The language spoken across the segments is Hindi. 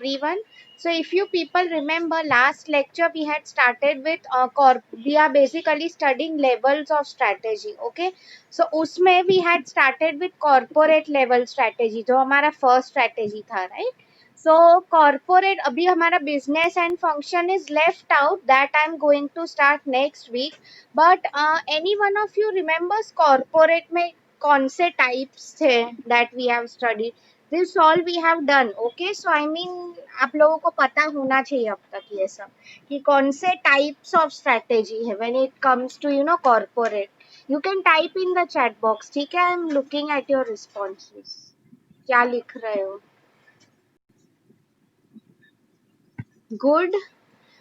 everyone. So if you people remember last lecture we had started with we are basically studying levels of strategy. Okay, so उसमें we had started with corporate level strategy जो हमारा first strategy था, right? So corporate अभी हमारा business and function is left out, that I'm going to start next week. But any one of you remembers corporate में कौन से types थे that we have studied? This all we have done. Okay, so I mean आप लोगों को पता होना चाहिए अब तक ये सब कि कौन से types of strategy है when it comes to corporate. You can type in the chat box. ठीक है, I'm looking at your responses. क्या लिख रहे हो? Good.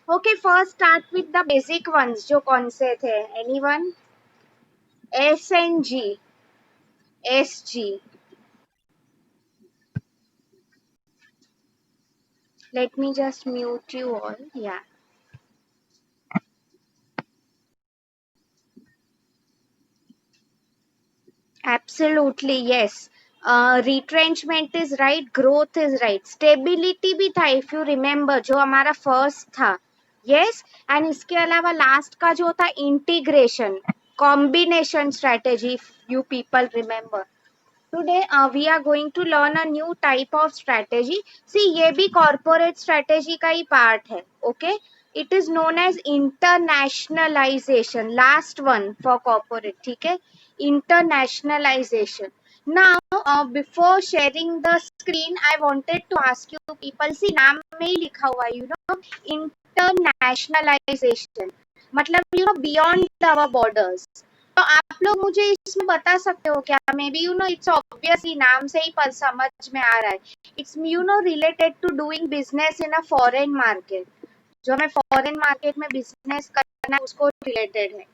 Okay, first start with the basic ones. जो कौन से थे? Anyone? S and G. SG. Let me just mute you all. Yeah. Absolutely, yes. Retrenchment is right, growth is right, stability भी था if you remember जो हमारा first था. Yes, and इसके अलावा last का जो था integration, combination strategy if you people remember. Today we are going to learn a new type of strategy. See, ये भी corporate strategy का ही part है. Okay, it is known as internationalization. Last one for corporate. ठीक है, internationalization. Now before sharing the screen I wanted to ask you people, see नाम में ही लिखा हुआ है internationalization मतलब beyond our borders. तो आप लोग मुझे इसमें बता सकते हो क्या? मे बी इट्स ऑब्वियसली नाम से ही समझ में आ रहा है. It's related to doing business in a foreign market. जो हमें फॉरेन मार्केट में बिजनेस करना है उसको रिलेटेड है.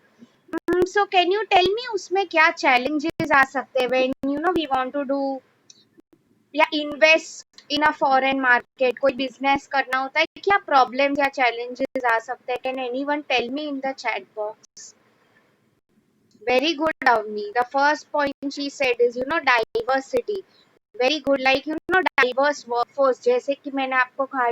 So can you tell me उसमें क्या चैलेंजेस आ सकते हैं when we want to do या invest in a foreign market? कोई बिजनेस करना होता है, क्या प्रॉब्लम्स या चैलेंजेस आ सकते हैं? Can anyone tell me in the chat box? Very good, Avni. The first point she said is, diversity. Very good. Like, diverse workforce. जैसे कि मैंने आपको कहा,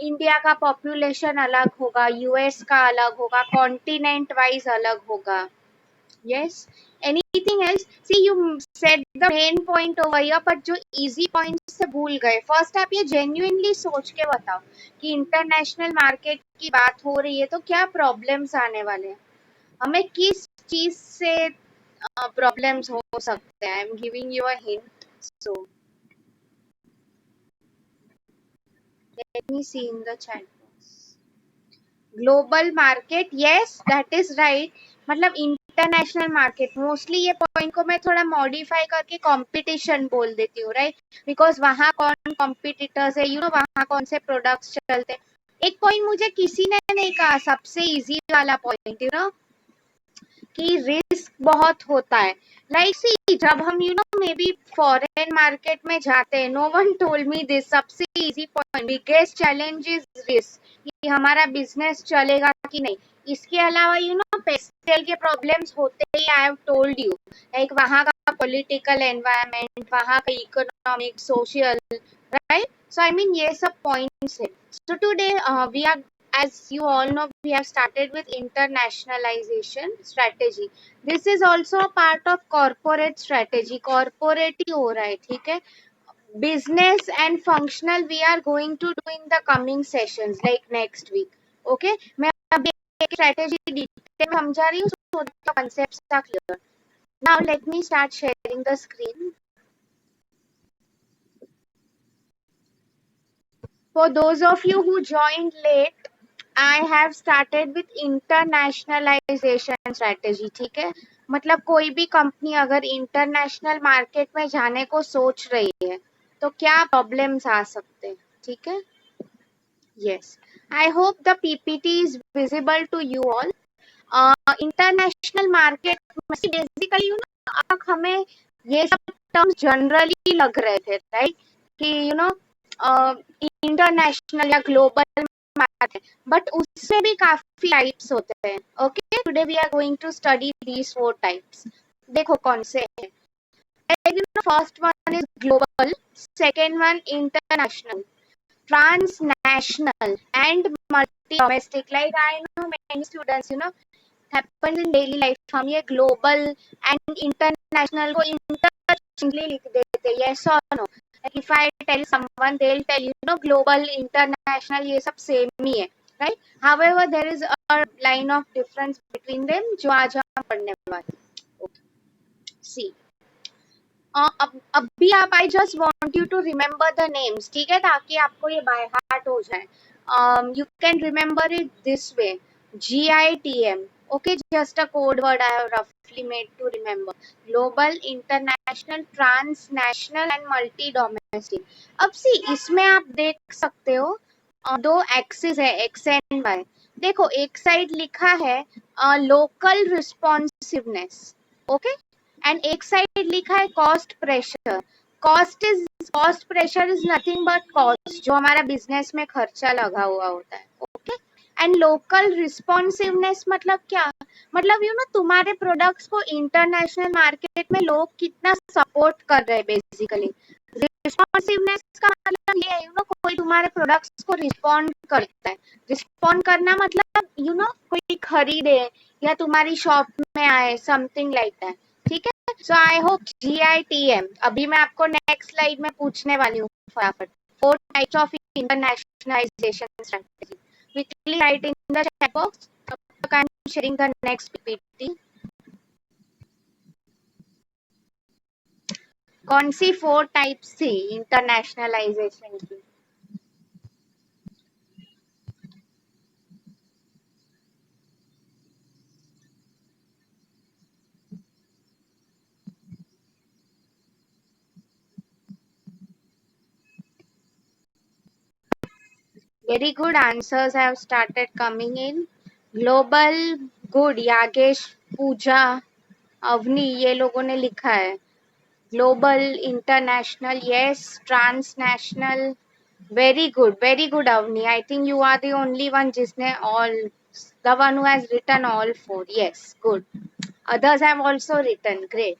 इंडिया का पॉपुलेशन अलग होगा, यूएस का अलग होगा, कॉन्टिनेंट वाइज अलग होगा. Yes. Anything else? See, you said the main point over here, but जो easy points से भूल गए. First आप ये genuinely सोच के बताओ कि इंटरनेशनल मार्केट की बात हो रही है तो क्या प्रॉब्लम्स आने वाले हैं, हमें किस चीज से प्रॉब्लम्स हो सकते हैं. I am giving you a hint. So let me see in the chat box. Global market, yes that is right. मतलब इंटरनेशनल मार्केट, मोस्टली ये पॉइंट को मैं थोड़ा मॉडिफाई करके कंपटीशन बोल देती हूँ, राइट? बिकॉज वहाँ कौन कॉम्पिटिटर्स है, वहाँ कौन से प्रोडक्ट्स चलते हैं. एक पॉइंट मुझे किसी ने नहीं कहा, सबसे इजी वाला पॉइंट, कि रिस्क बहुत होता है. लाइक सी, जब हम मे बी फॉरेन मार्केट में जाते हैं, no one told me this. सबसे easy point, biggest challenge is risk, कि हमारा बिजनेस चलेगा कि नहीं. इसके अलावा पेस्टल के प्रॉब्लम्स होते ही, I have told you, like वहाँ का पॉलिटिकल एनवायरनमेंट, वहाँ का economic, social, right? So I mean ये सब पॉइंट्स है. So today we are, as you all know, we have started with internationalization strategy. This is also a part of corporate strategy. Corporate ही हो रहा है, ठीक है? Business and functional we are going to do in the coming sessions, like next week. Okay, मैं अब strategy detail में समझा रही हूँ so that the concepts are clear. Now let me start sharing the screen. For those of you who joined late, I have started with internationalization strategy. ठीक है, मतलब कोई भी कंपनी अगर इंटरनेशनल मार्केट में जाने को सोच रही है तो क्या प्रॉब्लम्स आ सकते हैं, ठीक है? Yes, I hope the PPT is visible to you all. International market basically हमें ये सब टर्म्स जनरली लग रहे थे, राइट? कि इंटरनेशनल या ग्लोबल मार्केट, बट उससे भी काफी टाइप्स होते हैं. Okay, today we are going to study these 4 types. देखो कौन से हैं. First one is global, second one international, transnational and multi-domestic. Like I know many students, happens in daily life. हम ये global and international को interchangeably लिख देते. Yes or no? Like if I tell someone, they'll tell global, international ये सब same ही है, right? However, there is a line of difference between them जो आज हम पढ़ने वाले. Okay. See. अभी आप I just want you to remember the names, ठीक है, ताकि आपको ये बाय हार्ट हो जाए. You can remember it this way, GITM. Okay, just a code word I have roughly made to remember. Global, international, transnational and multi domestic. अब सी इसमें आप देख सकते हो दो एक्सिस है, एक्स एंड वाई. देखो एक साइड लिखा है लोकल रिस्पॉन्सिवनेस, ओके, एंड एक साइड लिखा है cost pressure. Cost pressure is nothing but cost, जो हमारा बिजनेस में खर्चा लगा हुआ होता है, ओके. एंड लोकल रिस्पॉन्सिवनेस मतलब क्या, मतलब तुम्हारे प्रोडक्ट्स को इंटरनेशनल मार्केट में लोग कितना सपोर्ट कर रहे हैं बेसिकली. रिस्पॉन्सिवनेस का मतलब ये है कोई तुम्हारे प्रोडक्ट्स को रिस्पॉन्ड करता है. रिस्पॉन्ड करना मतलब कोई खरीदे या तुम्हारी शॉप में आए, समथिंग लाइक दैट, ठीक है. So I hope GITM. अभी मैं आपको नेक्स्ट स्लाइड में पूछने वाली हूँ फटाफट. 4 types of internationalization strategy. Quickly write in the chat box. I am sharing the next PPT. कौन सी 4 टाइप्स थी इंटरनेशनलाइजेशन की? Very good answers have started coming in. Global, good. Yagesh, Pooja, Avni, ये लोगों ने लिखा है. Global, international, yes. Transnational, very good Avni. I think you are the only one जिसने all, the one who has written all 4. Yes, good. Others have also written. Great.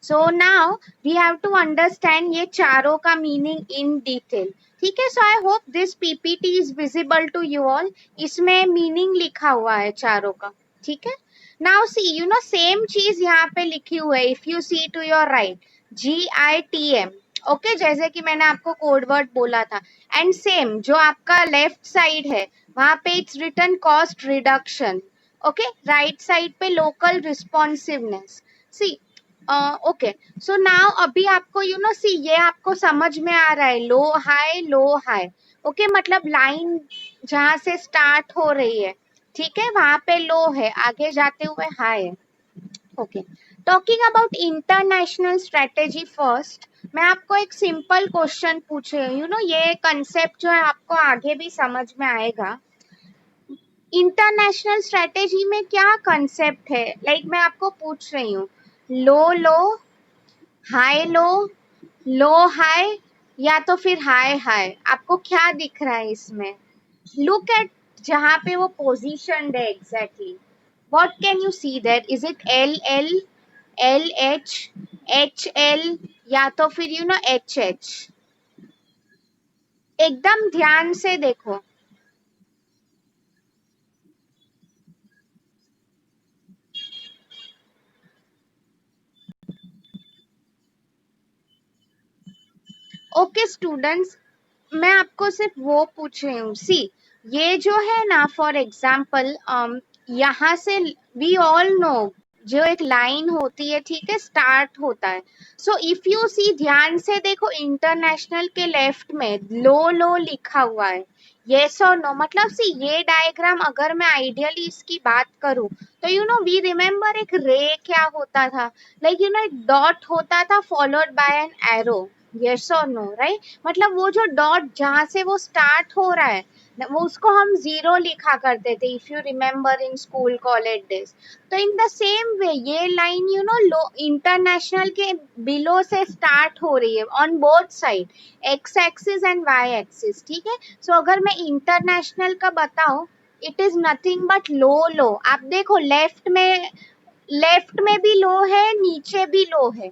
So now we have to understand ये चारों का meaning in detail. ठीक है. So I hope this PPT is visible to you all. इसमें meaning लिखा हुआ है चारों का, ठीक है. Now see, same चीज यहाँ पे लिखी हुई है. If you see to your right, GITM. Okay, जैसे कि मैंने आपको कोड वर्ड बोला था. एंड सेम जो आपका लेफ्ट साइड है वहां पे it's written cost reduction. Okay, right side पे local responsiveness. See okay, so now अभी आपको सी ये आपको समझ में आ रहा है, लो हाई. ओके, मतलब लाइन जहां से स्टार्ट हो रही है, ठीक है, वहां पे लो है, आगे जाते हुए हाई है. Okay, talking about international strategy first, मैं आपको एक सिंपल क्वेश्चन पूछ रही हूँ. ये कंसेप्ट जो है आपको आगे भी समझ में आएगा. इंटरनेशनल स्ट्रेटेजी में क्या कंसेप्ट है, लाइक मैं आपको पूछ रही हूँ, लो हाई लो हाई, या तो फिर हाई हाई. आपको क्या दिख रहा है इसमें? लुक एट जहां पे वो पोजीशन है exactly. What can you see that? Is it L H L, या तो फिर एच एकदम ध्यान से देखो. ओके स्टूडेंट्स, मैं आपको सिर्फ वो पूछ रही हूँ. सी ये जो है ना, फॉर एग्जाम्पल यहाँ से वी ऑल नो जो एक लाइन होती है, ठीक है, स्टार्ट होता है. सो इफ यू सी ध्यान से देखो, इंटरनेशनल के लेफ्ट में लो लिखा हुआ है. येस और नो, मतलब सी ये डायग्राम अगर मैं आइडियली इसकी बात करूं तो वी रिमेम्बर एक रे क्या होता था, लाइक एक डॉट होता था followed by an arrow. Yes और नो, राइट. मतलब वो जो डॉट जहां से वो स्टार्ट हो रहा है वो उसको हम जीरो लिखा करते थे, if you remember in school college days. तो इन द सेम वे ये लाइन लो इंटरनेशनल के बिलो से स्टार्ट हो रही है on both side, X axis and Y axis, ठीक है. सो अगर मैं इंटरनेशनल का बताऊं, it is nothing but low. आप देखो लेफ्ट में भी लो है, नीचे भी लो है.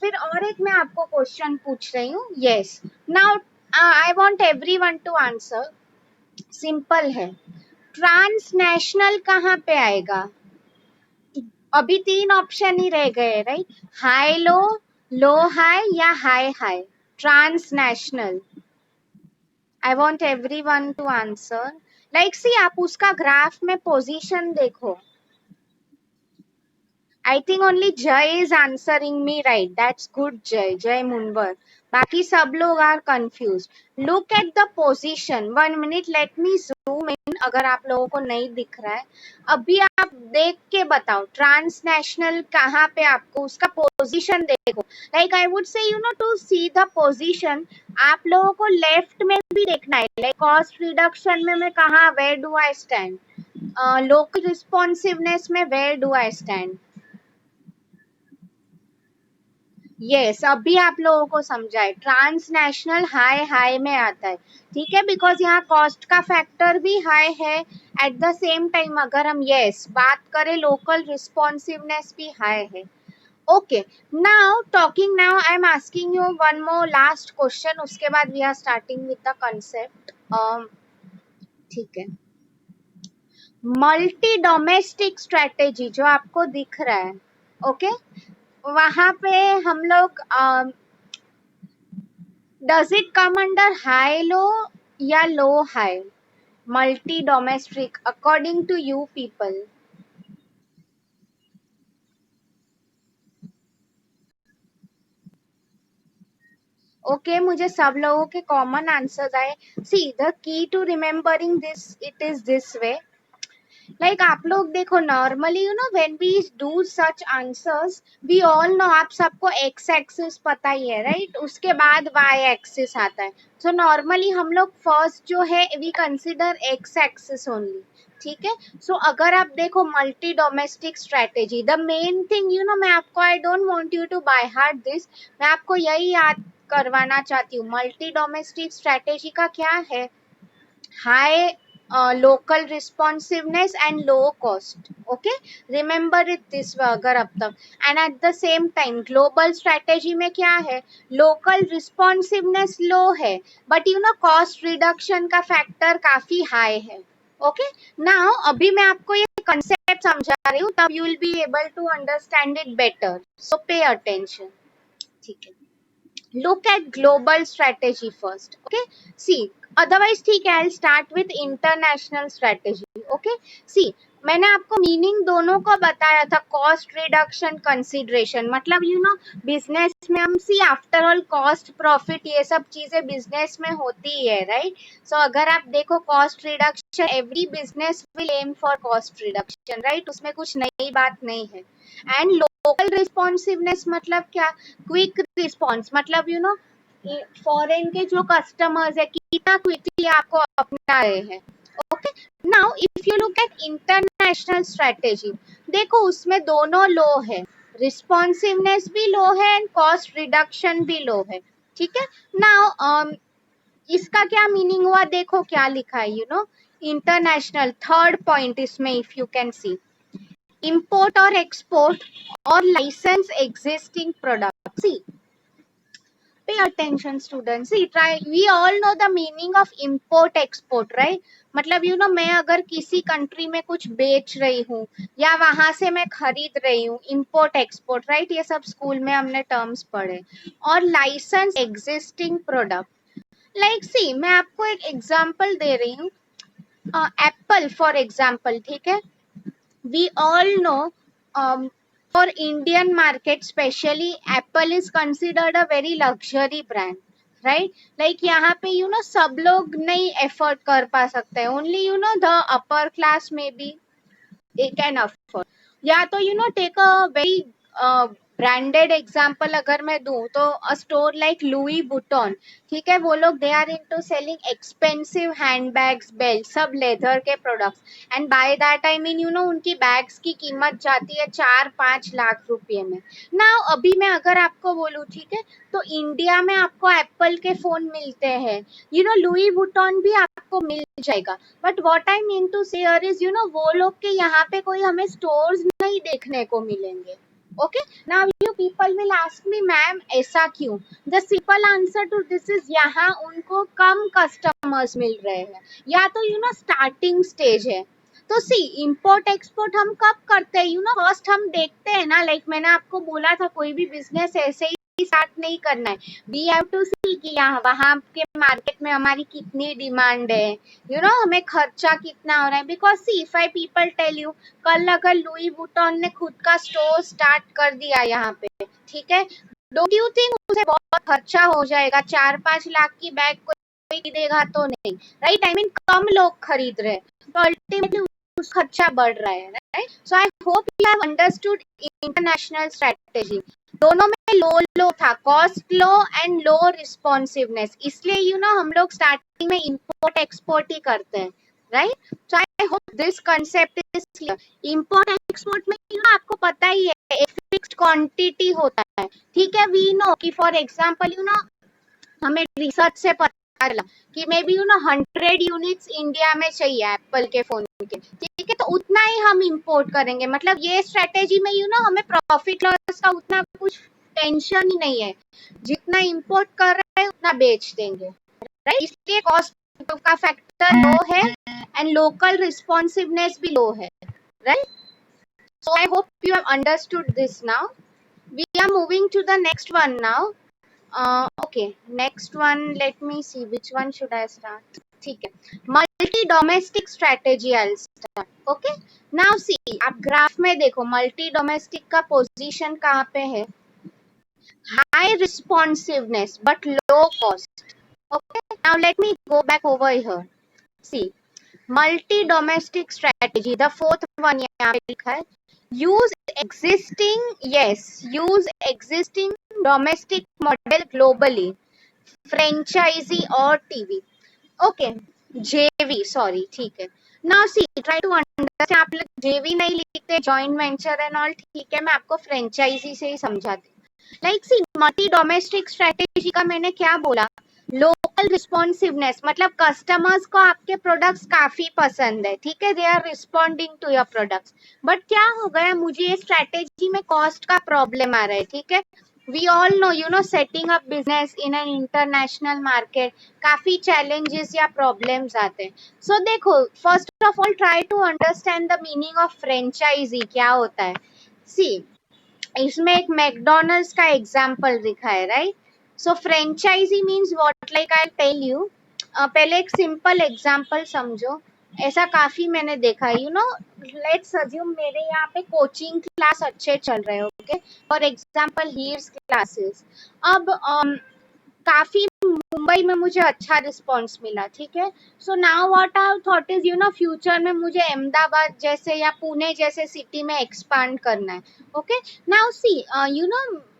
फिर और एक मैं आपको क्वेश्चन पूछ रही हूँ. Yes, now I want everyone to answer. Simple है. ट्रांसनेशनल कहाँ पे आएगा? अभी 3 ऑप्शन ही रह गए, right? High low, low high या high high. Transnational. I want everyone to answer. Like see, आप उसका ग्राफ में पोजीशन देखो. I think only Jay is answering me right. That's good, Jay. Jay Munbar. बाकी सब लोग are confused. Look at the position. 1 minute, let me zoom in. अगर आप लोगों को नहीं दिख रहा है, अभी आप देख के बताओ ट्रांसनेशनल कहाँ पे आपको उसका पोजीशन देखो. Like I would say, to see the position, आप लोगों को लेफ्ट में भी देखना है. Like cost reduction में मैं कहाँ, where do I stand? Local responsiveness में where do I stand? Yes, अभी आप लोगों को समझाए. ट्रांसनेशनल हाई हाई में आता है, ठीक है, बिकॉज यहाँ कॉस्ट का फैक्टर भी हाई है. एट द सेम टाइम अगर हम बात करें, लोकल रिस्पॉन्सिवनेस भी हाई है. Okay, now talking, now I am asking you one more last question, उसके बाद we are starting with the concept. ठीक है. मल्टी डोमेस्टिक स्ट्रेटेजी जो आपको दिख रहा है, ओके, वहां पे हम लोग does it come under high low या low high? Multi domestic according to you people. Okay, मुझे सब लोगों के common answers आए. See, the key to remembering this, it is this way. Like आप लोग देखो, normally when we do such answers, we all know, आप सबको x axis पता ही है, right? उसके बाद y axis आता है. So normally हम लोग first जो है we consider x axis only. ठीक है. So अगर आप देखो multi domestic strategy, the main thing मैं आपको, I don't want you to by heart this, मैं आपको यही याद करवाना चाहती हूँ. मल्टी डोमेस्टिक स्ट्रेटेजी का क्या है? high local responsiveness and low cost. Okay, remember it this way अगर अब तक. and at the same time global strategy में क्या है? local responsiveness low है, but cost reduction का factor काफी high है. okay, now अभी मैं आपको ये concept समझा रही हूँ, तब you will be able to understand it better. so pay attention. ठीक है. look at global strategy first. okay, see, otherwise ठीक है, I'll start with international strategy. okay, see, मैंने आपको मीनिंग दोनों को बताया था. कॉस्ट रिडक्शन कंसिडरेशन मतलब बिजनेस में हम आफ्टर ऑल कॉस्ट प्रॉफिट ये सब चीजें बिजनेस में होती है, राइट? सो अगर आप देखो cost reduction, every business will aim for cost reduction, right? उसमें कुछ नई बात नहीं है. एंड लोकल रिस्पॉन्सिवनेस मतलब क्या? क्विक रिस्पॉन्स मतलब फॉरेन के जो कस्टमर्स है कितना क्विकली आपको अपना रहे हैं. Okay, now if you look at international strategy, देखो उसमें दोनों लो है, रिस्पॉन्सिवनेस भी लो है एंड कॉस्ट रिडक्शन भी लो है. ठीक है. नाउ इसका क्या मीनिंग हुआ? देखो क्या लिखा है, इंटरनेशनल. थर्ड पॉइंट इसमें if you can see, import or export or license existing product. See, pay attention students. See, try, we all know the meaning of import export, right? मतलब मैं अगर किसी कंट्री में कुछ बेच रही हूँ या वहां से मैं खरीद रही हूँ, import export, right? ये सब स्कूल में हमने टर्म्स पढ़े. और लाइसेंस एग्जिस्टिंग प्रोडक्ट, लाइक सी, मैं आपको एक एग्जांपल दे रही हूँ. एप्पल फॉर एग्जांपल, ठीक है. we all know, for Indian market especially, Apple is considered a very luxury brand, right? Like यहाँ पे सब लोग नहीं afford कर पा सकते हैं. only the upper class maybe they can afford. या तो take a very branded example अगर मैं दूं तो a store like Louis Vuitton, ठीक है, वो लोग they are into selling expensive handbags, belt, सब लेदर के products. And by that I mean उनकी बैग्स की कीमत जाती है 4-5 लाख रुपए में. ना अभी मैं अगर आपको बोलूं, ठीक है, तो इंडिया में आपको एप्पल के फोन मिलते हैं, लुई बुटॉन भी आपको मिल जाएगा. But what I mean to say here is वो लोग के यहाँ पे कोई हमें स्टोर्स नहीं देखने को मिलेंगे. Okay, now you people will ask me, ma'am ऐसा क्यों? The simple answer to this is यहाँ उनको कम कस्टमर्स मिल रहे हैं, या तो स्टार्टिंग स्टेज है। तो सी इम्पोर्ट एक्सपोर्ट हम कब करते हैं, फर्स्ट हम देखते हैं ना, लाइक मैंने आपको बोला था कोई भी बिजनेस ऐसे ही स्टार्ट नहीं करना है। वी हैव टू सी कि यहाँ वहाँ के मार्केट में हमारी कितनी डिमांड है, हमें खर्चा कितना हो रहा है। Because see if I people tell you, कल अगर लुई वुइटन ने खुद का स्टोर स्टार्ट कर दिया यहाँ पे, ठीक है, डोंट यू थिंक उसे बहुत खर्चा हो जाएगा? 4-5 लाख की बैग कोई खरीदेगा तो नहीं, राइट? आई मीन कम लोग खरीद रहे हैं, तो अल्टीमेटली खर्चा बढ़ रहा है, right? So I hope you have understood international strategy. दोनों में लो लो था, cost low and low responsiveness, इसलिए हम लोग स्टार्टिंग में इंपोर्ट एक्सपोर्ट ही करते हैं, right? So I hope this concept is clear. Import export में आपको पता ही है एक फिक्स्ड क्वांटिटी होता है, ठीक है? वी नो कि फॉर एग्जांपल हमें रिसर्च से पता चला कि मे बी 100 यूनिट्स इंडिया में चाहिए एप्पल के फोन के, ठीक है, तो उतना ही हम इंपोर्ट करेंगे। मतलब ये स्ट्रेटेजी में हमें प्रॉफिट लॉस का उतना कुछ टेंशन ही नहीं है, जितना इंपोर्ट कर रहे हैं उतना बेच देंगे, राइट? इसलिए कॉस्ट का फैक्टर लो है एंड लोकल रिस्पॉन्सिवनेस भी लो है, right? So I hope you have understood this now. We are moving to the next one now. Okay, next one, let me see which one should I start. ठीक है, multi domestic strategy I start. Okay, now सी आप ग्राफ में देखो मल्टी डोमेस्टिक का पोजीशन कहाँ पे है? High responsiveness but low cost. Okay, now let me go back over here. See multi domestic strategy, the fourth one यहाँ पे लिखा है, use existing domestic model globally, franchisee और टीवी। ओके, जेवी, सॉरी, ठीक है। Now see try to understand, आप लोग जेवी नहीं लिखते, जॉइंट वेंचर एंड ऑल, ठीक है, मैं आपको फ्रेंचाइजी से ही समझाती हूँ। लाइक सी मल्टी डोमेस्टिक स्ट्रेटेजी का मैंने क्या बोला? लोकल रिस्पॉन्सिवनेस, मतलब कस्टमर्स को आपके प्रोडक्ट्स काफी पसंद है, ठीक है, they are responding to your products. But क्या हो गया, मुझे ये स्ट्रेटेजी में कॉस्ट का प्रॉब्लम आ रहा है, ठीक है। We all know setting up business in an international market काफी चैलेंजेस या प्रॉब्लम्स आते हैं। सो देखो, first of all try to understand the meaning of franchisee क्या होता है। सी इसमें एक मैकडोनल्ड्स का एग्जाम्पल दिखा है, right? So franchisee means what, like I tell you, पहले एक सिंपल एग्जाम्पल समझो। ऐसा काफी मैंने देखा है, लेट्स अज्यूम मेरे यहाँ पे कोचिंग क्लास अच्छे चल रहे हैं, ओके, फॉर एग्जाम्पल हीर्स क्लासेस। अब काफी मुंबई में मुझे अच्छा रिस्पॉन्स मिला, ठीक है। So now what I thought is future में मुझे अहमदाबाद जैसे या पुणे जैसे सिटी में एक्सपांड करना है, ओके। नाउ सी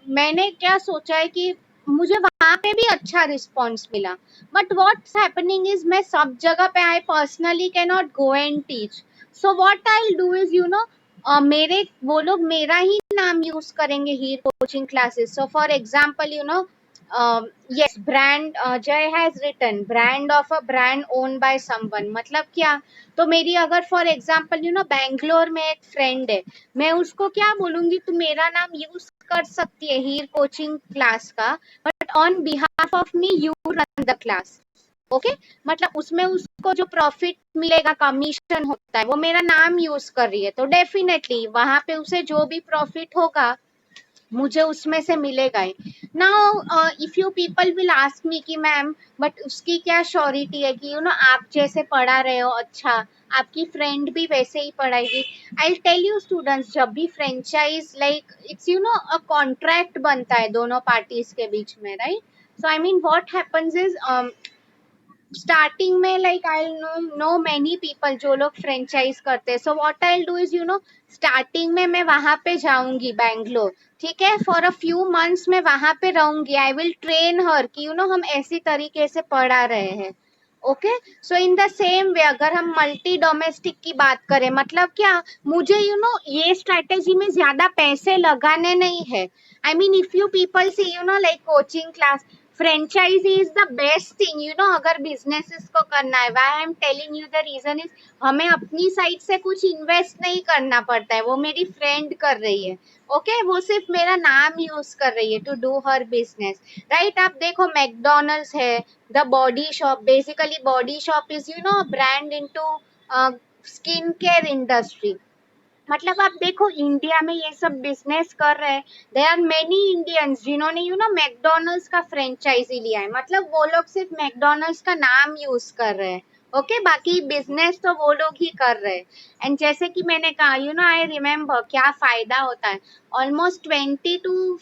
मैंने क्या सोचा है कि मुझे वहां पे भी अच्छा रिस्पॉन्स मिला, बट व्हाट्स हैपनिंग इज मैं सब जगह पे I personally can not go and teach. So what I will do is मेरे वो लोग मेरा ही नाम यूज करेंगे, Heer coaching classes. So for example yes, brand, Jay has written brand of a brand owned by someone, मतलब क्या? तो मेरी अगर फॉर एग्जाम्पल बैंगलोर में एक फ्रेंड है, मैं उसको क्या बोलूंगी, तू मेरा नाम यूज कर सकती है हीर कोचिंग क्लास का, but on behalf of me you run the class, okay. मतलब उसमें उसको जो प्रॉफिट मिलेगा, कमीशन होता है, वो मेरा नाम यूज कर रही है, तो डेफिनेटली वहां पे उसे जो भी प्रॉफिट होगा मुझे उसमें से मिलेगा ही। Now if you people will ask me कि मैम बट उसकी क्या श्योरिटी है कि आप जैसे पढ़ा रहे हो, अच्छा आपकी फ्रेंड भी वैसे ही पढ़ाएगी। आई टेल यू स्टूडेंट्स, जब भी franchise like it's a contract बनता है दोनों पार्टीज के बीच में, right? So I mean what happens is starting में like I know many people जो लोग फ्रेंचाइज करते हैं। So what I do is starting में मैं वहां पे जाऊंगी बैंगलोर, ठीक है, फॉर अ फ्यू मंथ्स मैं वहां पे रहूंगी। आई विल ट्रेन हर कि हम ऐसी तरीके से पढ़ा रहे हैं, okay. So in the same way अगर हम मल्टी डोमेस्टिक की बात करें, मतलब क्या, मुझे ये स्ट्रेटेजी में ज्यादा पैसे लगाने नहीं है। I mean if you people see like coaching class, franchisee is the best thing अगर बिजनेसेस को करना है. Why I am telling you the reason is हमें अपनी साइड से कुछ इन्वेस्ट नहीं करना पड़ता है, वो मेरी फ्रेंड कर रही है. ओके वो सिर्फ मेरा नाम यूज कर रही है to do her business, right. आप देखो मैकडोनल्ड्स है, the body shop. Basically body shop is brand into skin care industry. मतलब आप देखो इंडिया में ये सब बिजनेस कर रहे हैं. देयर आर मेनी इंडियंस जिन्होंने मैकडोनल्ड्स का फ्रेंचाइजी लिया है. मतलब वो लोग सिर्फ मैकडोनल्ड्स का नाम यूज कर रहे हैं. ओके बाकी बिजनेस तो वो लोग ही कर रहे हैं. एंड जैसे कि मैंने कहा आई रिमेम्बर क्या फायदा होता है. Almost 20 to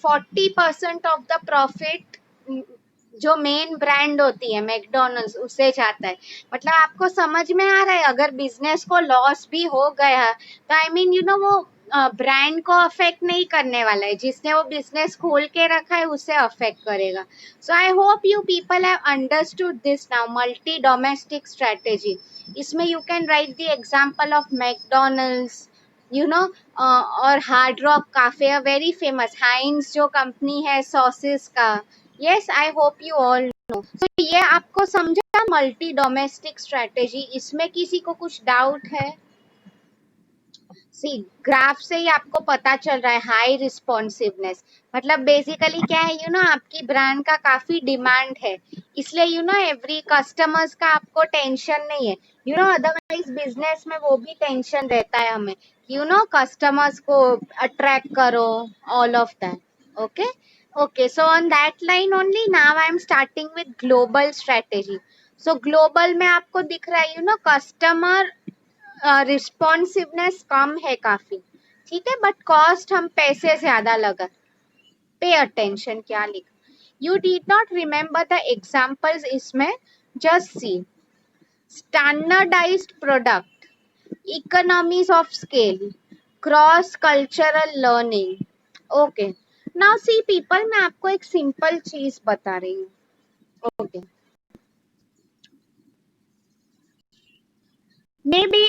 40% of the profit जो मेन ब्रांड होती है मैकडोनल्ड्स उसे जाता है. मतलब आपको समझ में आ रहा है, अगर बिजनेस को लॉस भी हो गया तो आई मीन वो ब्रांड को अफेक्ट नहीं करने वाला है. जिसने वो बिजनेस खोल के रखा है उसे अफेक्ट करेगा. So I hope you people have understood this now. Multi domestic strategy, इसमें you can write the example of McDonald's और Hard Rock Cafe, very famous Heinz जो कंपनी है सॉसेस का. Yes I hope you all know. तो ये आपको समझा मल्टी डोमेस्टिक स्ट्रेटेजी. इसमें किसी को कुछ डाउट है? सी ग्राफ से ही आपको पता चल रहा है हाई रिस्पॉन्सिवनेस. मतलब बेसिकली क्या है आपकी ब्रांड का काफी डिमांड है, इसलिए एवरी कस्टमर्स का आपको टेंशन नहीं है. अदरवाइज बिजनेस में वो भी टेंशन रहता है हमें कस्टमर्स को अट्रैक्ट करो, all of that. Okay okay, so on that line only now I am starting with global strategy. So global में आपको दिख रहा है कस्टमर रिस्पॉन्सिवनेस कम है काफी, ठीक है. बट कॉस्ट हम पैसे ज्यादा लगा. पे अटेंशन क्या लिखा. You did not remember the examples इसमें. Just see standardised product, economies of scale, cross cultural learning. Okay now see people, मैं आपको एक सिंपल चीज बता रही हूँ. Okay maybe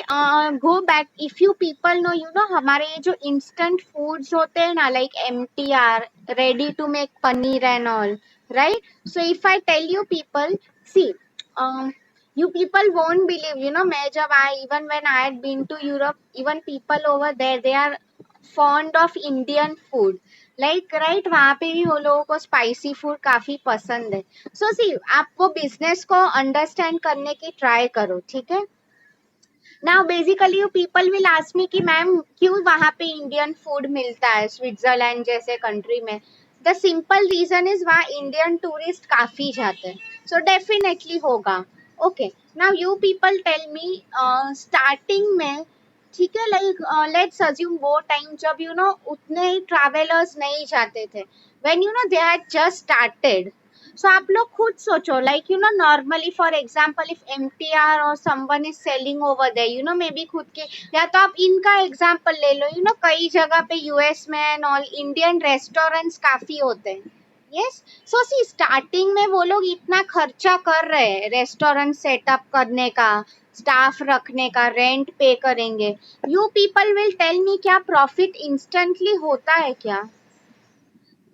go back if you people know हमारे ये जो इंस्टेंट फूड्स होते हैं ना, like MTR, ready to make paneer and all, right. So if I tell you people, see you people won't believe मैं जब आई even when I had been to Europe, even people over there they are fond of Indian food, like right. वहां पे भी वो लोगों को स्पाइसी फूड काफी पसंद है. सो सी आपको बिजनेस को अंडरस्टैंड करने की ट्राई करो, ठीक है. Now basically you people will ask me कि मैम क्यों वहां पे इंडियन फूड मिलता है स्विट्जरलैंड जैसे कंट्री में. द सिंपल रीजन इज वहाँ इंडियन टूरिस्ट काफी जाते हैं. सो डेफिनेटली होगा. Okay now you people tell me starting में, ठीक है, लाइक लेट्स अज्यूम वो टाइम जब उतने ट्रैवलर्स नहीं जाते थे, when they had just started. So आप लोग खुद सोचो, like normally for example if MTR और someone is selling over there, maybe खुद के, या तो आप इनका एग्जांपल ले लो. कई जगह पे US में एंड ऑल इंडियन रेस्टोरेंट्स काफी होते हैं. यस सो सी स्टार्टिंग में वो लोग इतना खर्चा कर रहे हैं रेस्टोरेंट सेटअप करने का, स्टाफ रखने का, रेंट पे करेंगे. You people will tell me क्या प्रॉफिट इंस्टेंटली होता है क्या?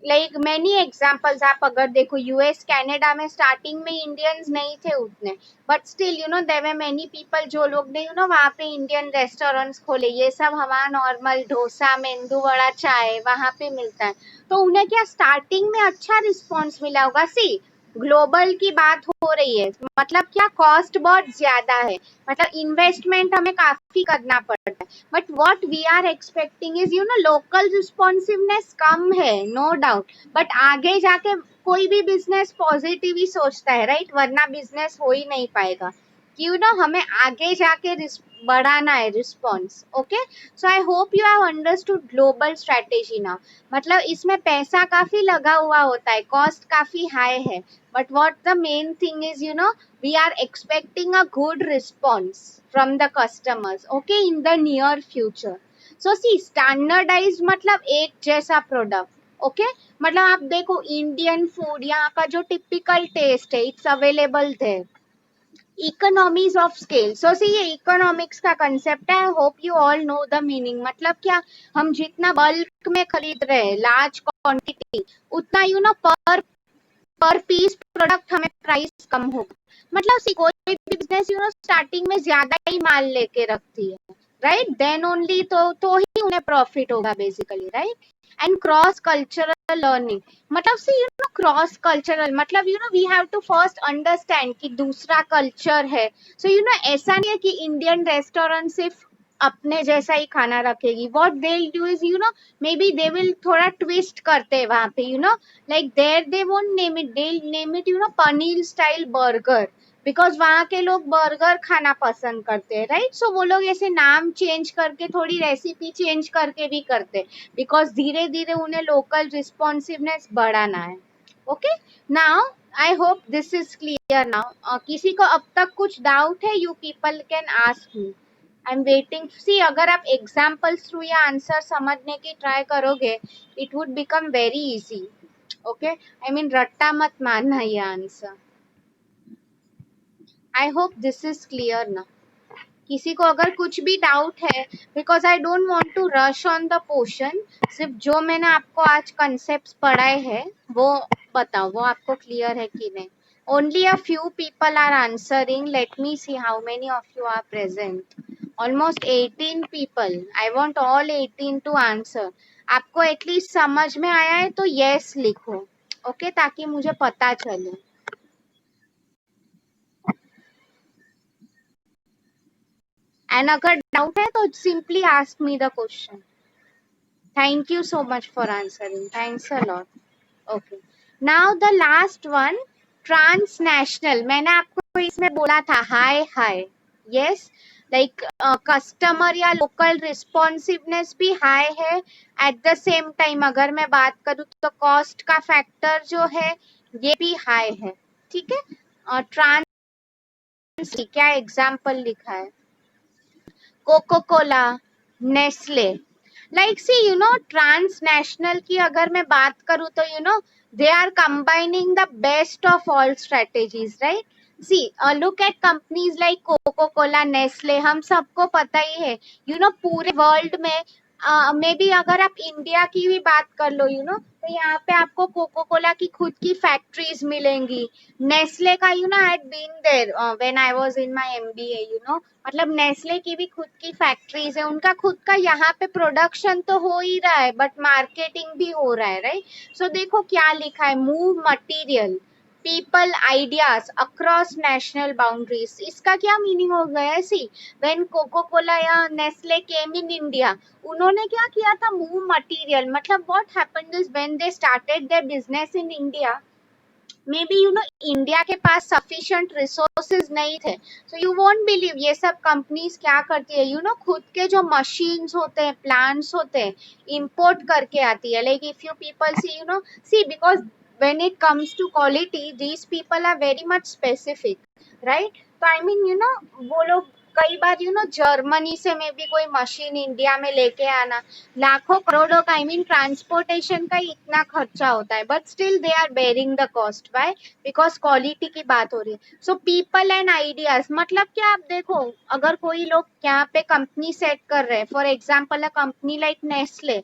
लाइक मेनी एग्जाम्पल्स आप अगर देखो US कनाडा में स्टार्टिंग में इंडियंस नहीं थे उतने, but still there were many people जो लोग ने वहाँ पे इंडियन रेस्टोरेंट्स खोले. ये सब हमारा नॉर्मल डोसा, मेंदू वड़ा, चाय वहाँ पे मिलता है. तो उन्हें क्या स्टार्टिंग में अच्छा रिस्पॉन्स मिला होगा. सी ग्लोबल की बात हो रही है, मतलब क्या कॉस्ट बहुत ज्यादा है, मतलब इन्वेस्टमेंट हमें काफी करना पड़ता है. But what we are expecting is local responsiveness कम है, नो डाउट. बट आगे जाके कोई भी बिजनेस पॉजिटिव ही सोचता है, राइट, वरना बिजनेस हो ही नहीं पाएगा. हमें आगे जाके बढ़ाना है response. Okay so I hope you have understood global strategy now. मतलब इसमें पैसा काफी लगा हुआ होता है, कॉस्ट काफी हाई है, but what the main thing is we are expecting a good response from the customers, okay, in the near future. So see standardized मतलब एक जैसा प्रोडक्ट. ओके मतलब आप देखो इंडियन फूड यहाँ का जो टिपिकल टेस्ट है it's available there. Economies of scale. So see ये इकोनॉमिक्स का कंसेप्ट है. Hope you all know the meaning. मतलब क्या, हम जितना बल्क में खरीद रहे हैं लार्ज क्वांटिटी, उतना पर पर पीस प्रोडक्ट हमें प्राइस कम होगा. मतलब सी कोई भी बिजनेस स्टार्टिंग में ज्यादा ही माल लेके रखती है, राइट, देन ओनली तो ही उन्हें प्रॉफिट होगा basically, right. And cross cultural learning, मतलब सी क्रॉस कल्चरल मतलब we have to first understand कि दूसरा कल्चर है. सो ऐसा नहीं है कि इंडियन रेस्टोरेंट सिर्फ अपने जैसा ही खाना रखेगी. What they do is may be they will थोड़ा ट्विस्ट करते हैं वहां पे, like there they won't name it, they'll name it paneer style burger, because वहां के लोग बर्गर खाना पसंद करते हैं, राइट. सो वो लोग ऐसे नाम चेंज करके थोड़ी रेसिपी चेंज करके भी करते हैं, बिकॉज धीरे धीरे उन्हें लोकल रिस्पॉन्सिवनेस बढ़ाना है. Okay, now I hope this is clear now. किसी को अब तक कुछ डाउट है, you people can ask me. I am waiting. See अगर आप एग्जाम्पल्स थ्रू या आंसर समझने की ट्राई करोगे, it would become very easy. Okay, I mean रट्टा मत मारना ये आंसर. I hope this is clear ना. किसी को अगर कुछ भी डाउट है, because I don't want to rush on the portion, सिर्फ जो मैंने आपको आज कंसेप्ट पढ़ाए हैं वो बताओ, वो आपको क्लियर है कि नहीं. Only a few people are answering. Let me see how many of you are present. Almost 18 people. I want all 18 to answer. आपको एटलीस्ट समझ में आया है तो यस लिखो, ओके, ताकि मुझे पता चले. एंड अगर डाउट है तो simply ask me the question. Thank you so much for answering. Thanks a lot. Okay, now the last one, transnational. मैंने आपको इसमें बोला था high high. Yes, like customer या लोकल रिस्पॉन्सिवनेस भी हाई है. एट द सेम टाइम अगर मैं बात करूँ तो कॉस्ट का फैक्टर जो है ये भी हाई है. ठीक है. ट्रांस क्या एग्जाम्पल लिखा है? Coca Cola, Nestle. Like see transnational की अगर मैं बात करूँ तो they are combining the best of all strategies, right. See look at companies like Coca Cola, Nestle. हम सबको पता ही है पूरे वर्ल्ड में मे बी अगर आप इंडिया की भी बात कर लो तो यहाँ पे आपको कोको कोला की खुद की फैक्ट्रीज मिलेंगी. नेस्ले का I had been there when I was in my MBA. मतलब नेस्ले की भी खुद की फैक्ट्रीज है. उनका खुद का यहाँ पे प्रोडक्शन तो हो ही रहा है, बट मार्केटिंग भी हो रहा है, राइट. सो देखो क्या लिखा है, move material, people, ideas across national boundaries. इसका क्या मीनिंग हो गया है? सी व्हेन कोको कोला या नेस्ले केम इन इंडिया, उन्होंने क्या किया था? Move material. मतलब what happened is when they started their business in India, maybe India के पास सफिशिएंट रिसोर्सेज नहीं थे. सो यू वोंट बिलीव ये सब कंपनीज क्या करती है, खुद के जो मशीन्स होते हैं, प्लांट्स होते हैं, इंपोर्ट करके आती है. Like if you people see see because when it comes to quality these people are very much specific, right. तो आई मीन वो लोग कई बार जर्मनी से में भी कोई मशीन इंडिया में लेके आना, लाखों करोड़ों का, आई मीन ट्रांसपोर्टेशन का ही इतना खर्चा होता है, but still they are bearing the cost. By because quality की बात हो रही है. सो पीपल एंड आइडियाज मतलब क्या, आप देखो अगर कोई लोग यहाँ पे कंपनी सेट कर रहे हैं, for example a company like Nestle,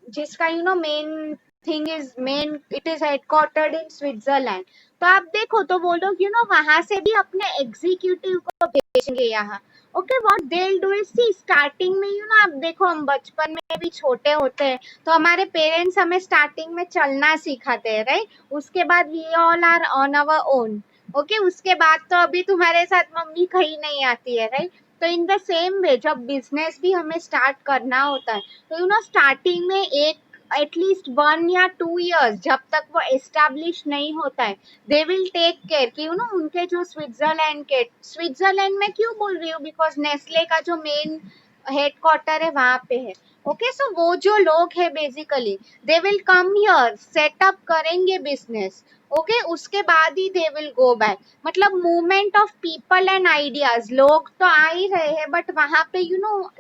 जिसका main thing is main it is headquartered in Switzerland. तो आप देखो तो वो लोग वहां से भी अपने एग्जीक्यूटिव को भेजेंगे यहाँ. Okay, what they will do is see starting में आप देखो, हम बचपन में भी छोटे होते हैं तो हमारे पेरेंट्स हमें स्टार्टिंग में चलना सिखाते हैं, राइट. उसके बाद we all are on our own. Okay, उसके बाद तो अभी तुम्हारे साथ मम्मी कहीं नहीं आती है, राइट. तो इन द सेम वे जब बिजनेस भी हमें स्टार्ट करना होता है तो स्टार्टिंग में एक एटलीस्ट 1 या 2 years जब तक वो एस्टेब्लिश नहीं होता है, दे विल टेक केयर कि उनके जो स्विट्जरलैंड में क्यों बोल रही हूँ, बिकॉज नेस्ले का जो मेन हेडक्वार्टर है वहां पे है. ओके, सो वो जो लोग है basically they will come here, setup करेंगे बिजनेस. ओके, उसके बाद ही दे विल गो बैक. मतलब movement of people and ideas, लोग तो आ ही रहे हैं बट वहां पे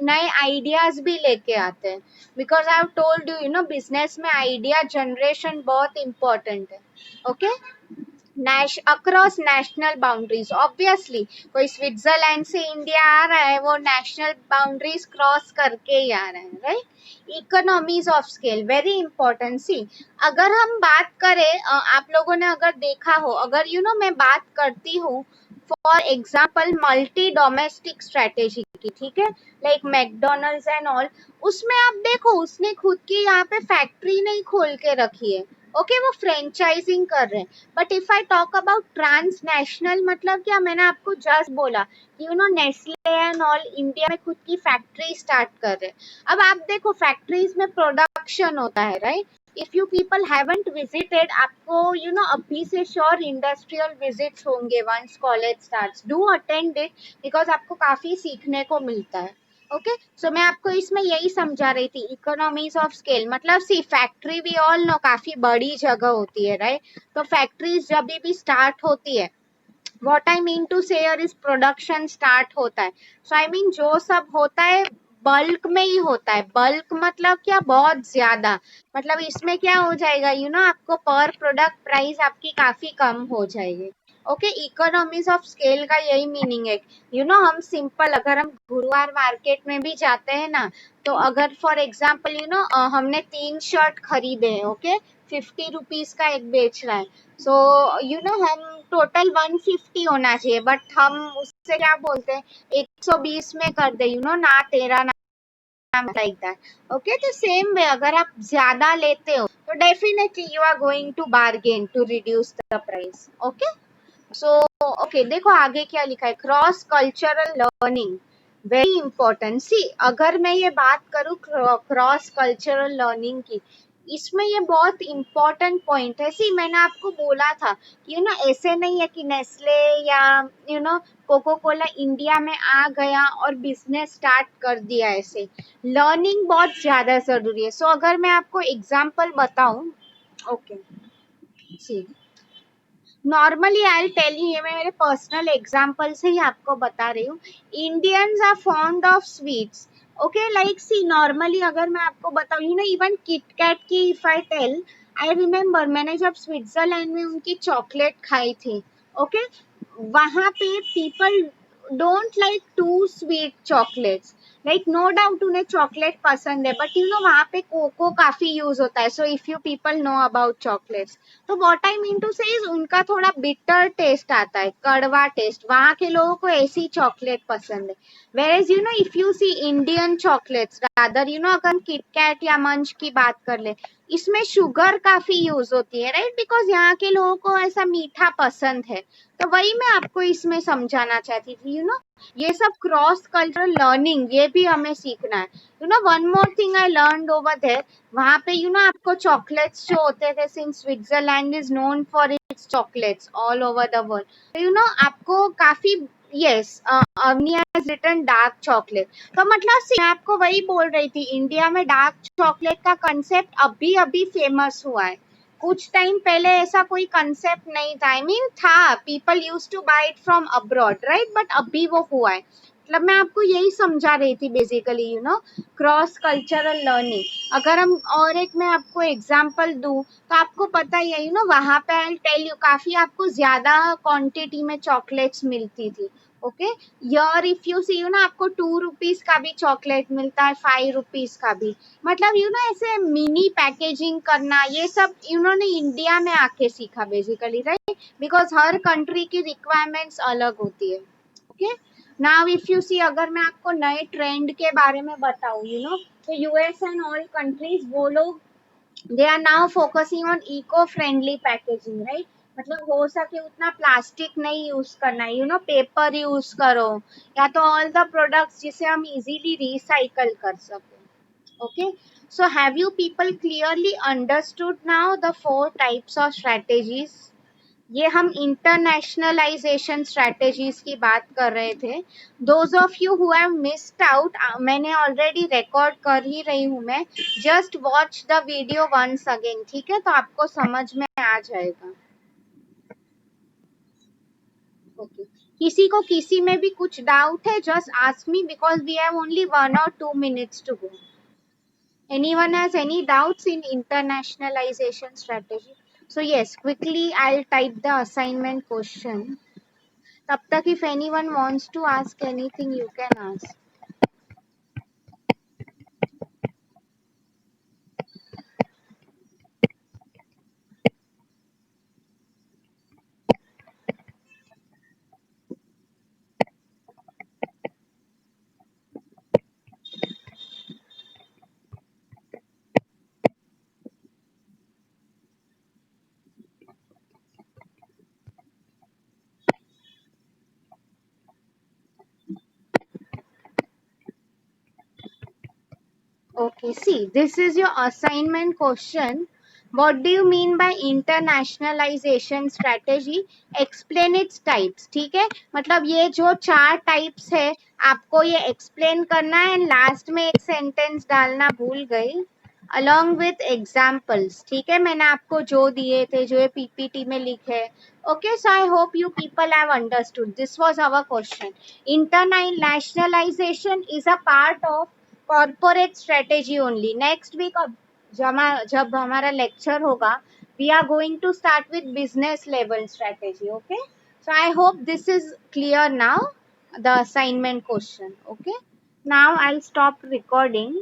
नए आइडियाज भी लेके आते हैं. Because I have told you business में आइडिया जनरेशन बहुत इंपॉर्टेंट है. Okay, across national boundaries, obviously कोई स्विट्जरलैंड से इंडिया आ रहा है वो नेशनल बाउंड्रीज क्रॉस करके ही आ रहा है, right. Economies of scale very important. See अगर हम बात करें, आप लोगों ने अगर देखा हो, अगर मैं बात करती हूँ for example multi domestic strategy की, ठीक है, लाइक मैकडोनल्ड्स एंड ऑल, उसमें आप देखो उसने खुद की यहाँ पे फैक्ट्री नहीं खोल के रखी है, ओके, वो फ्रेंचाइजिंग कर रहे हैं। But if I talk about transnational, मतलब क्या, मैंने आपको जस्ट बोला कि नेस्ले एंड ऑल इंडिया में खुद की फैक्ट्री स्टार्ट कर रहे हैं। अब आप देखो फैक्ट्रीज में प्रोडक्शन होता है, right. If you people haven't visited, आपको अभी से श्योर इंडस्ट्रियल विजिट्स होंगे once college starts, do attend it, because आपको काफी सीखने को मिलता है। ओके, सो मैं आपको इसमें यही समझा रही थी, इकोनॉमीज ऑफ स्केल मतलब सी फैक्ट्री भी ऑल नो काफी बड़ी जगह होती है, राइट। तो फैक्ट्रीज जब भी स्टार्ट होती है, व्हाट आई मीन टू से इज प्रोडक्शन स्टार्ट होता है। सो आई मीन जो सब होता है बल्क में ही होता है। बल्क मतलब क्या, बहुत ज्यादा, मतलब इसमें क्या हो जाएगा, आपको पर प्रोडक्ट प्राइस आपकी काफी कम हो जाएगी। ओके, इकोनॉमीज ऑफ स्केल का यही मीनिंग है। हम सिंपल, अगर हम गुरुवार मार्केट में भी जाते हैं ना, तो अगर फॉर एग्जाम्पल हमने 3 शर्ट खरीदे, ओके, 50 रुपीज का एक बेच रहा है, सो हम टोटल 150 होना चाहिए, बट हम उससे क्या बोलते हैं, 120 में कर दे, ना तेरा ना, लाइक दैट। ओके, तो सेम वे अगर आप ज्यादा लेते हो तो definitely you are going to bargain to reduce the price. Okay, so okay, देखो आगे क्या लिखा है, cross cultural learning very important. See अगर मैं ये बात करूँ क्रॉस कल्चरल लर्निंग की, इसमें ये बहुत इंपॉर्टेंट पॉइंट है। सी मैंने आपको बोला था कि ऐसे नहीं है कि नेस्ले या कोको कोला इंडिया में आ गया और बिजनेस स्टार्ट कर दिया, ऐसे लर्निंग बहुत ज्यादा जरूरी है। सो अगर मैं आपको एग्जाम्पल बताऊं, okay, see normally I tell you, ये मैं मेरे पर्सनल एग्जांपल से ही आपको बता रही हूँ। Indians are fond of sweets, okay, like see normally अगर मैं आपको बताऊँ, इवन किटकैट की if I tell, I remember मैंने जब स्विट्जरलैंड में उनकी चॉकलेट खाई थी, ओके, वहां पे people don't like to sweet chocolates, like no doubt उन्हें चॉकलेट पसंद है, बट वहां पे कोको काफी यूज होता है। So if you people know about chocolates, तो व्हाट आई मीन टू से इज उनका थोड़ा बिटर टेस्ट आता है, कड़वा टेस्ट, वहां के लोगों को ऐसी चॉकलेट पसंद है। Where is if you see Indian chocolates rather, अगर हम किटकैट या मंच की बात कर ले, इसमें शुगर काफी यूज होती है, राइट, बिकॉज यहाँ के लोगों को ऐसा मीठा पसंद है। तो वही मैं आपको इसमें समझाना चाहती थी, ये सब क्रॉस कल्चरल लर्निंग ये भी हमें सीखना है। One more thing I learn over there, वहां पे आपको चॉकलेट्स जो होते थे, since Switzerland is known for its chocolates all over the world, तो आपको काफी, yes, Avni has written dark chocolate, तो मतलब मैं आपको वही बोल रही थी, इंडिया में डार्क चॉकलेट का कंसेप्ट अभी अभी फेमस हुआ है। कुछ टाइम पहले ऐसा कोई कंसेप्ट नहीं था, आई मीन था, people use to buy it from abroad, right, but अभी वो हुआ है। मतलब मैं आपको यही समझा रही थी बेसिकली, क्रॉस कल्चरल लर्निंग। अगर हम और एक मैं आपको एग्जांपल दूं, तो आपको पता ही है, वहां पे आई टेल यू काफी आपको ज्यादा क्वांटिटी में चॉकलेट्स मिलती थी। ओके, यार इफ यू सी आपको 2 रुपीज का भी चॉकलेट मिलता है, 5 रुपीज का भी, मतलब ऐसे मिनी पैकेजिंग करना, ये सब इन्होंने इंडिया में आके सीखा basically, right, because her country की रिक्वायरमेंट्स अलग होती है। ओके, नाउ इफ यू सी अगर मैं आपको नए ट्रेंड के बारे में बताऊं, तो यूएस एंड ऑल कंट्रीज, वो लोग they are now focusing on eco friendly packaging, right, मतलब हो सके उतना प्लास्टिक नहीं यूज करना, पेपर यूज करो, या तो ऑल द प्रोडक्ट्स जिसे हम इजीली रिसाइकल कर सके। Okay, so have you people clearly understood now the 4 types of strategies? ये हम इंटरनेशनलाइजेशन स्ट्रेटेजीज की बात कर रहे थे। Those of you who have missed out, मैंने ऑलरेडी रिकॉर्ड कर ही रही हूँ मैं, just watch the video once again, ठीक है, तो आपको समझ में आ जाएगा। ओके, किसी को किसी में भी कुछ डाउट है, just ask me, because we have only 1 or 2 minutes to go. Anyone has any doubts in internationalization strategy? So yes, quickly I'll type the assignment question. Tab tak if anyone wants to ask anything, you can ask. Okay, see, this is your assignment question. What do you mean by internationalization strategy? Explain its types. ठीक है, मतलब ये जो चार types है आपको ये explain करना है, लास्ट में एक sentence डालना भूल गई along with examples. ठीक है, मैंने आपको जो दिए थे, जो ये PPT में लिखे. Okay, so I hope you people have understood. This was our question. Internationalization is a part of corporate strategy only. Next week जब हमारा लेक्चर होगा, we are going to start with business level strategy. Okay, so I hope this is clear now, the assignment question. Okay, now I stop recording.